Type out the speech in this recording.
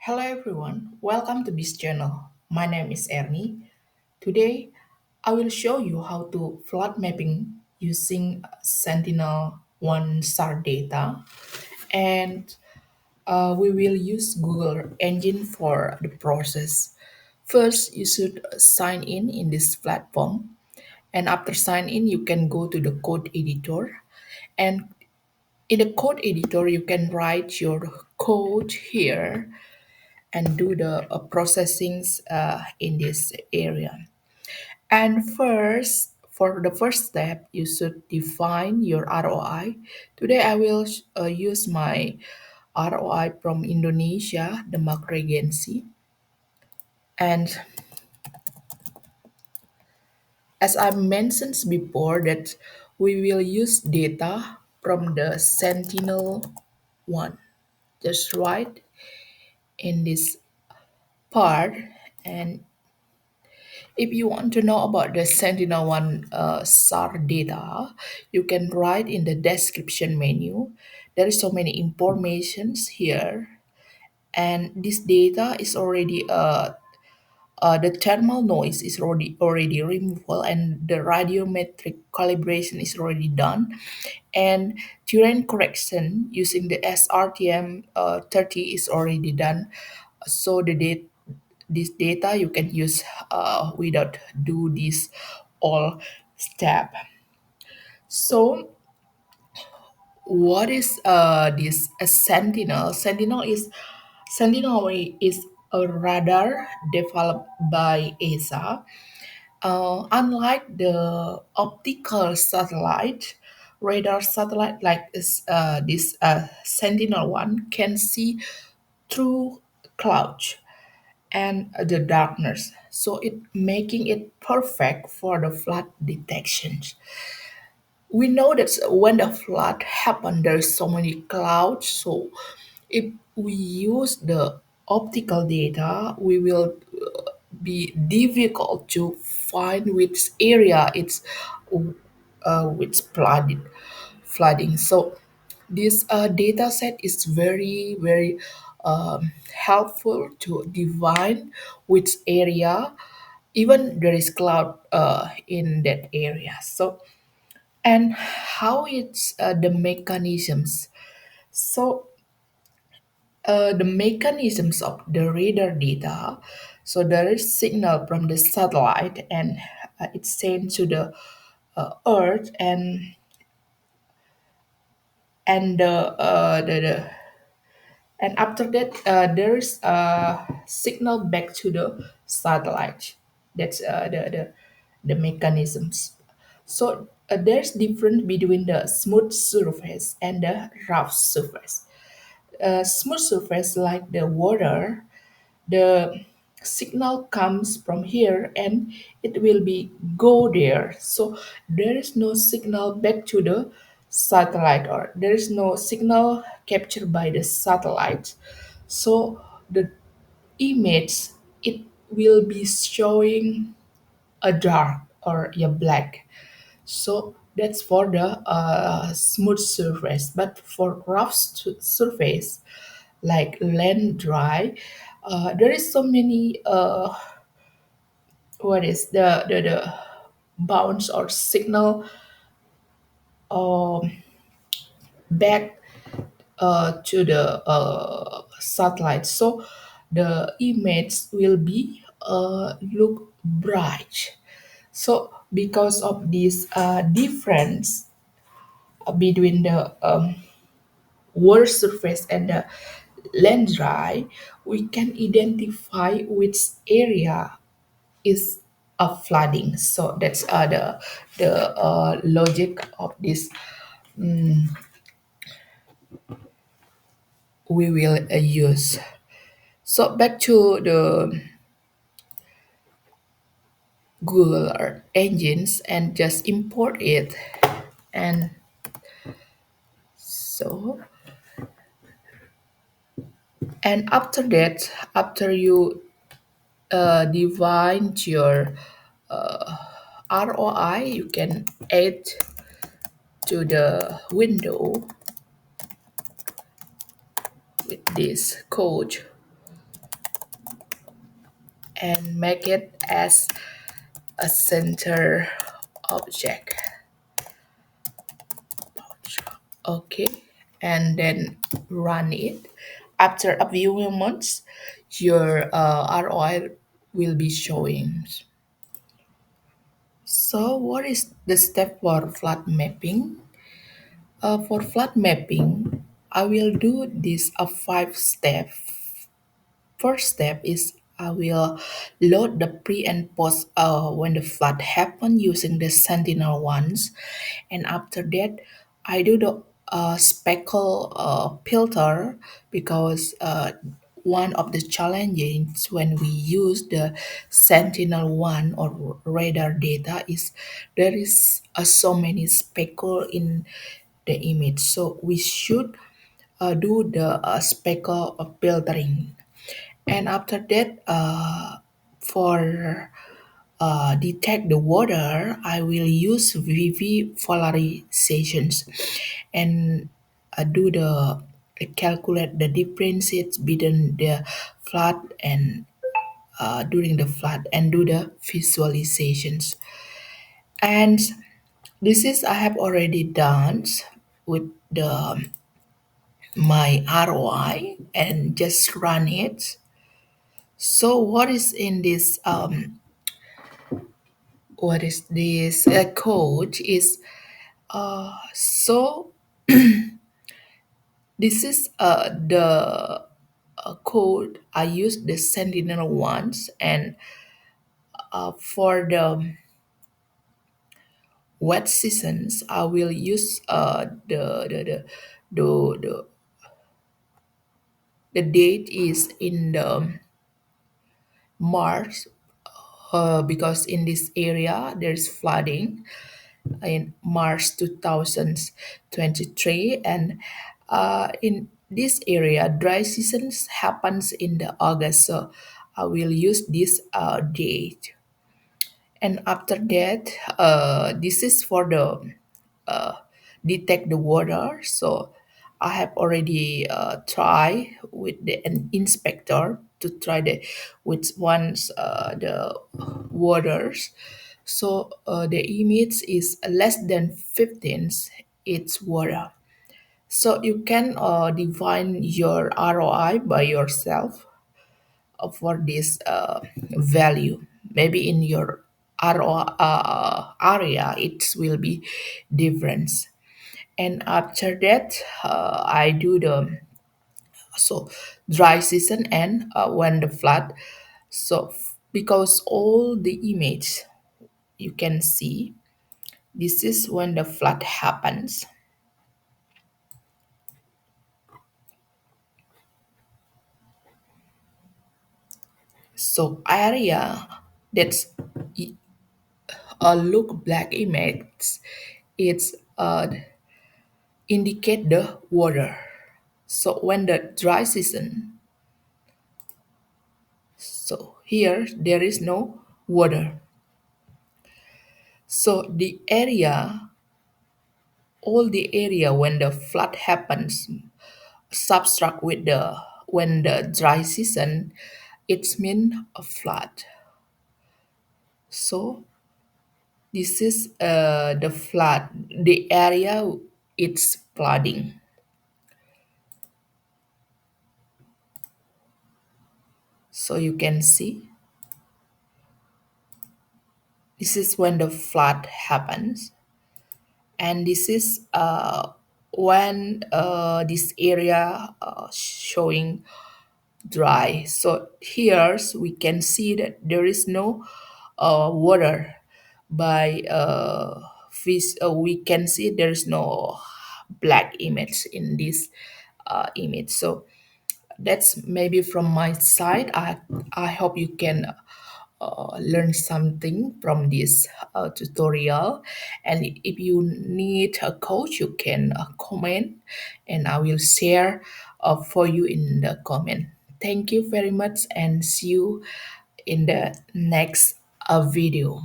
Hello everyone, welcome to this channel. My name is Ernie. Today, I will show you how to flood mapping using Sentinel-1 SAR data, and we will use Google engine for the process. First, you should sign in this platform, and after sign in, you can go to the code editor, and in the code editor, you can write your code here and do the processings in this area. And first, for the first step, you should define your ROI. Today, I will use my ROI from Indonesia, the Mark Regency. And as I mentioned before, that we will use data from the Sentinel-1. Just write in this part, and if you want to know about the Sentinel-1 SAR data, you can write in the description menu. There is so many informations here, and this data is already the thermal noise is already removable, and the radiometric calibration is already done, and terrain correction using the SRTM 30 is already done. So this data you can use without do this all step. So what is this a sentinel? Sentinel is a radar developed by ESA. Unlike the optical satellite, radar satellite like this Sentinel-1 can see through clouds and the darkness, so it making it perfect for the flood detections. We know that when the flood happen, there's so many clouds, so if we use the optical data, we will be difficult to find which area it's which flooding. So this data set is very helpful to define which area even there is cloud in that area. So and how it's the mechanisms. So the mechanisms of the radar data. So there is signal from the satellite, and it's sent to the Earth, and and after that there is a signal back to the satellite. That's the mechanisms. So there's difference between the smooth surface and the rough surface. Smooth surface like the water, the signal comes from here and it will be go there, so there is no signal back to the satellite, or there is no signal captured by the satellite. So the image, it will be showing a dark or a black. So that's for the smooth surface. But for rough surface like land dry, there is so many what is the bounce or signal um, back to the satellite. So the image will be look bright. So because of this difference between the water surface and the land dry, we can identify which area is a flooding. So that's the logic of this we will use. So back to the Google Earth engines and just import it. And so, and after that, after you define your ROI, you can add to the window with this code. and make it as a center object. Okay, and then run it. After a few moments, your ROI will be showing. So what is the step for flood mapping? For flood mapping, I will do this a 5 step. First step is I will load the pre and post when the flood happen using the Sentinel ones, and after that I do the speckle filter because one of the challenges when we use the Sentinel-1 or radar data is there is so many speckle in the image, so we should do the speckle filtering. And after that, for detect the water, I will use VV polarizations and do the calculate the differences between the flood and during the flood and do the visualizations. And this is I have already done with the my ROI and just run it. So what is in this code is so this is the code I use the Sentinel ones, and for the wet seasons I will use the the date is in the March, because in this area there's flooding in March 2023, and in this area dry seasons happens in the August, so I will use this date. And after that, this is for the uh, detect the water. So I have already tried with the an inspector to try the which ones the waters. So the image is less than 15, it's water. So you can define your ROI by yourself for this value. Maybe in your area it will be different. And after that, I do the so dry season and when the flood. So because all the image you can see, this is when the flood happens. So area that's look black image, it's indicate the water. So when the dry season, so here there is no water. So the area, all the area when the flood happens, subtract with the when the dry season, it's mean a flood. So this is the flood, the area it's flooding. So you can see this is when the flood happens, and this is when this area showing dry. So here we can see that there is no water by fish. We can see there is no black image in this image. So that's maybe from my side. I hope you can learn something from this tutorial. And if you need a coach, you can comment, and I will share for you in the comment. Thank you very much, and see you in the next video.